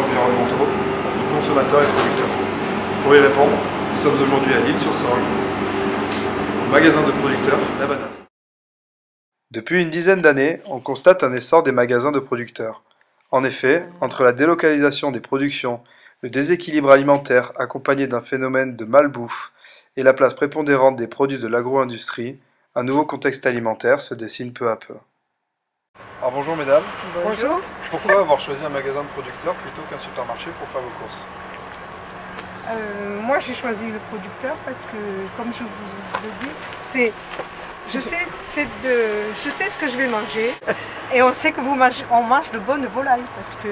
environnementaux entre consommateurs et producteurs. Pour y répondre, nous sommes aujourd'hui à L'Isle-sur-Sorgue, au magasin de producteurs La Banaste. Depuis une dizaine d'années, on constate un essor des magasins de producteurs. En effet, entre la délocalisation des productions, le déséquilibre alimentaire accompagné d'un phénomène de malbouffe et la place prépondérante des produits de l'agro-industrie, un nouveau contexte alimentaire se dessine peu à peu. Alors bonjour mesdames. Bonjour. Pourquoi avoir choisi un magasin de producteurs plutôt qu'un supermarché pour faire vos courses? Moi j'ai choisi le producteur parce que, comme je vous le dis, je sais ce que je vais manger et on sait que on mange de bonnes volailles parce que,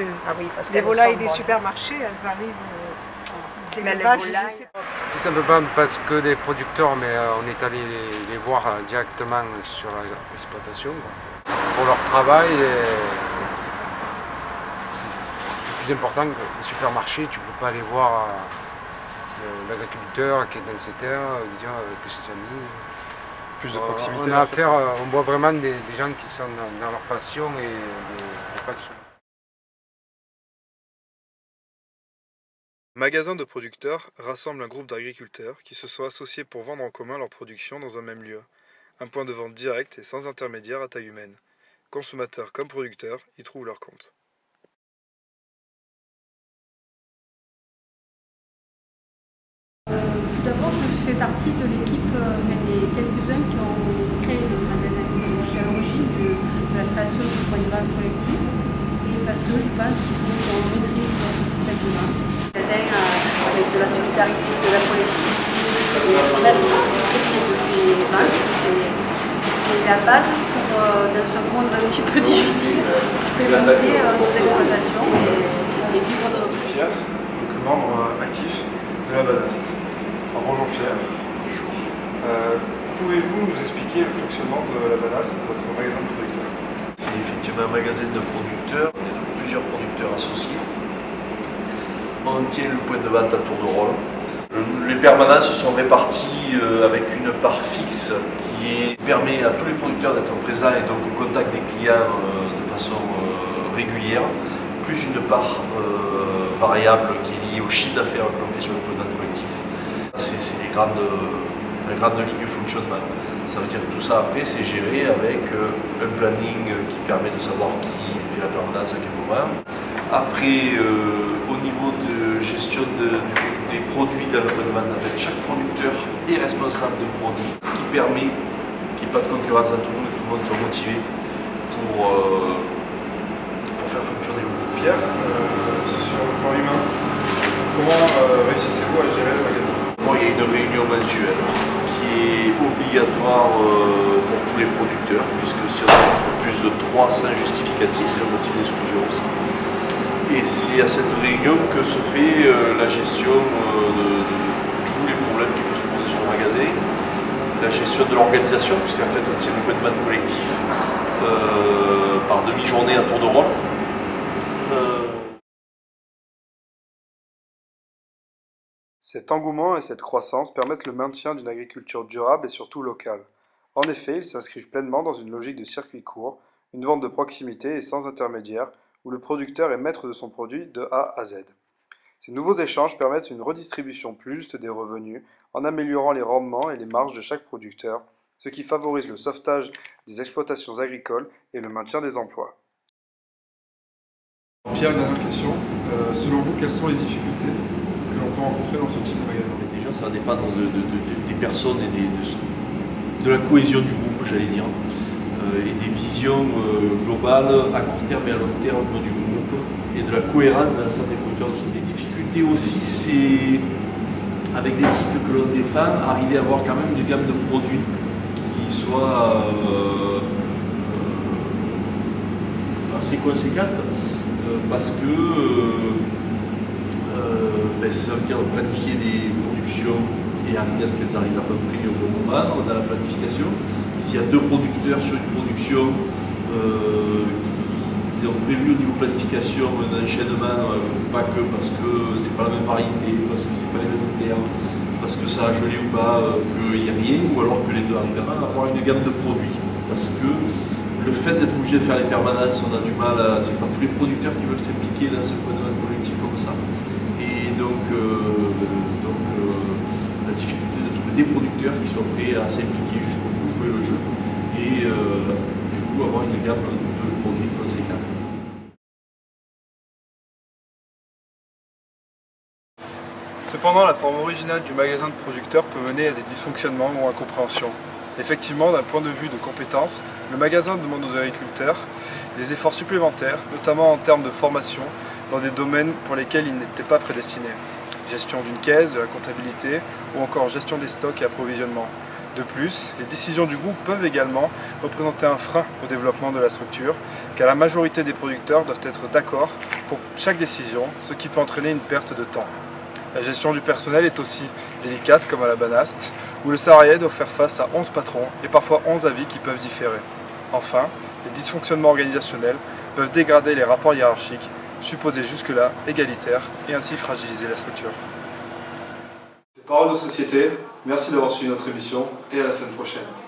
les volailles des supermarchés, elles arrivent des élevages, Tout simplement parce que les producteurs, mais on est allé les voir directement sur l'exploitation. Pour leur travail, c'est plus important que le supermarché. Tu ne peux pas aller voir l'agriculteur qui est dans ses terres, dire que c'est ami. Plus de proximité. On voit vraiment des gens qui sont dans leur passion et des passions. Le magasin de producteurs rassemble un groupe d'agriculteurs qui se sont associés pour vendre en commun leur production dans un même lieu. Un point de vente direct et sans intermédiaire à taille humaine. Consommateurs comme producteurs y trouvent leur compte. Tout d'abord, je fais partie de l'équipe, des quelques-uns qui ont créé le magasin. Je suis à l'origine de la création du point de vente collectif et parce que je pense qu'il faut qu'on maîtrise notre système de vente. Le magasin avec de la solidarité, de la collectivité et remettre de sécurité de ces ventes, c'est la base pour, dans un monde un petit peu difficile, pérenniser nos exploitations et vivre de notre Pierre, donc membre actif de La Banaste. Alors, bonjour Pierre. Pouvez-vous nous expliquer le fonctionnement de La Banaste, votre magasin de producteurs? C'est effectivement un magasin de producteurs, on est plusieurs producteurs associés. On tient le point de vente à tour de rôle. Les permanences sont réparties avec une part fixe qui permet à tous les producteurs d'être présents et donc au contact des clients de façon régulière, plus une part variable qui est liée au chiffre d'affaires que l'on fait sur le point de vente collectif. C'est les grandes lignes de fonctionnement. Ça veut dire que tout ça après c'est géré avec un planning qui permet de savoir qui fait la permanence à quel moment. Après, au niveau de gestion des produits dans le point de vente, en fait, chaque producteur est responsable de produits, ce qui permet qu'il n'y ait pas de concurrence entre nous et que tout le monde soit motivé pour faire fonctionner le groupe. Pierre, sur le plan humain, comment réussissez-vous à gérer le magasin? Bon, il y a une réunion mensuelle qui est obligatoire pour tous les producteurs, puisque si on a plus de 3 sans justificatif, c'est un motif d'exclusion aussi. Et c'est à cette réunion que se fait la gestion de tous les problèmes qui peuvent se poser sur le magasin, la gestion de l'organisation, puisqu'en fait on tient le point de vente collectif par demi-journée à tour de rôle. Cet engouement et cette croissance permettent le maintien d'une agriculture durable et surtout locale. En effet, ils s'inscrivent pleinement dans une logique de circuit court, une vente de proximité et sans intermédiaire, où le producteur est maître de son produit de A à Z. Ces nouveaux échanges permettent une redistribution plus juste des revenus en améliorant les rendements et les marges de chaque producteur, ce qui favorise le sauvetage des exploitations agricoles et le maintien des emplois. Pierre, dernière question. Selon vous, quelles sont les difficultés que l'on peut rencontrer dans ce type de magasin? Déjà, ça va dépendre des personnes et de la cohésion du groupe, j'allais dire. Et des visions globales à court terme et à long terme du groupe et de la cohérence dans l'ensemble des producteurs. Des difficultés aussi, c'est avec l'éthique que l'on défend, arriver à avoir quand même une gamme de produits qui soit assez conséquente parce que ça veut dire planifier des productions et arriver à ce qu'elles arrivent à peu près au bon moment dans la planification. S'il y a 2 producteurs sur une production qui ont prévu au niveau planification un enchaînement, il ne faut pas que parce que c'est pas la même variété, parce que c'est pas les mêmes terres, parce que ça a gelé ou pas, qu'il n'y ait rien, ou alors que les deux arrivent à avoir une gamme de produits. Parce que le fait d'être obligé de faire les permanences, on a du mal à. C'est pas tous les producteurs qui veulent s'impliquer dans ce point de vente collectif. collectif comme ça. Et donc la difficulté de trouver des producteurs qui soient prêts à s'impliquer jusqu'au bout, jouer le jeu, et du coup avoir une gamme de produits conséquente. Cependant, la forme originale du magasin de producteurs peut mener à des dysfonctionnements ou incompréhensions. Effectivement, d'un point de vue de compétences, le magasin demande aux agriculteurs des efforts supplémentaires, notamment en termes de formation, dans des domaines pour lesquels ils n'étaient pas prédestinés. Gestion d'une caisse, de la comptabilité, ou encore gestion des stocks et approvisionnement. De plus, les décisions du groupe peuvent également représenter un frein au développement de la structure, car la majorité des producteurs doivent être d'accord pour chaque décision, ce qui peut entraîner une perte de temps. La gestion du personnel est aussi délicate, comme à la Banast, où le salarié doit faire face à 11 patrons et parfois 11 avis qui peuvent différer. Enfin, les dysfonctionnements organisationnels peuvent dégrader les rapports hiérarchiques, supposés jusque-là égalitaires, et ainsi fragiliser la structure. Paroles de société, merci d'avoir suivi notre émission et à la semaine prochaine.